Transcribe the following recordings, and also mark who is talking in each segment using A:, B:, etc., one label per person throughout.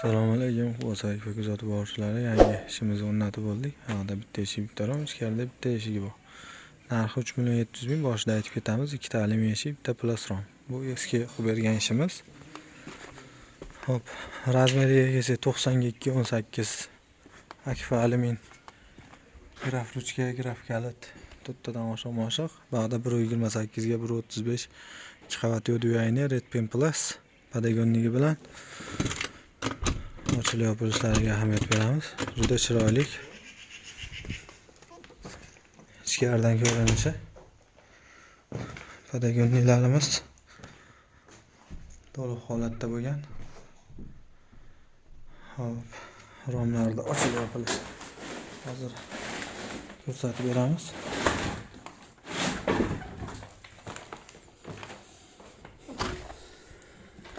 A: Assalomu alaykum. Qo'sayif kuzatib boruvchilari, yangi ishimizni o'rnatib bo'ldik. Haqida bitta eshik, bitta rom, ichkarida bitta eshigi bor. Narxi 3.700.000. Boshida aytib ketamiz. Ikkita alyumin eshik, bitta plas rom. Bu eski qilib bergan ishimiz. Hop, razmeriga kelsak 90/218. Akfa alyumin. Graf ruchka, graf kalit. To'rttadan oshiq. Bag'da 1.28 ga 1.35. 2 qavat yo'duyayni Red Pen Plus padagonligi bilan ochilib yopilishlariga ahamiyat beramiz. Juda chiroyli. Ichkaridan ko'rinishi. Padagonliklarimiz to'liq holatda bo'lgan. Hop, romlarda ochilib yopilish. Hozir ko'rsatib beramiz.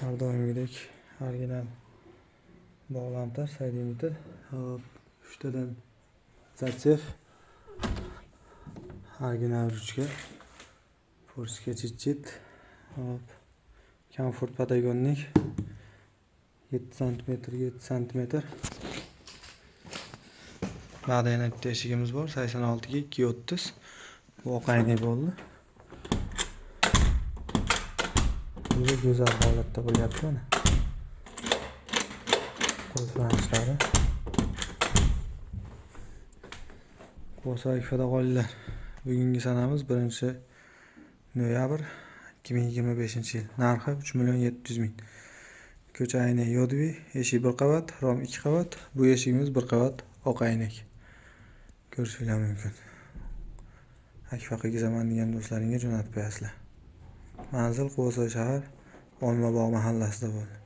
A: Har doimgidek original bog'lantir, side emitter. Hop, 3 tadan zatsef. Original ruchka. Forska chit. Hop, komfort padagonlik 7 cm 7 cm. Ba'da yana bitta eshigimiz bor, 86 ga 230. Bu oqayni bo'ldi. Juda go'zal holatda bo'lyapti mana. Qulflanishlari. Qo'sayifda qolinglar. Bugungi sanamiz 1-noyabr 2025-yil. Narxi 3.700.000. Ko'cha ayni yodvi, eshik 1 qavat, rom 2 qavat. Bu eshigimiz 1 qavat oq aynak. Ko'rishingiz mumkin. Akfa qizaman degan do'stlaringga jo'natib qo'yasizlar. Manzil Qo'soy shahar Olmabog' mahallasida bo'ldi.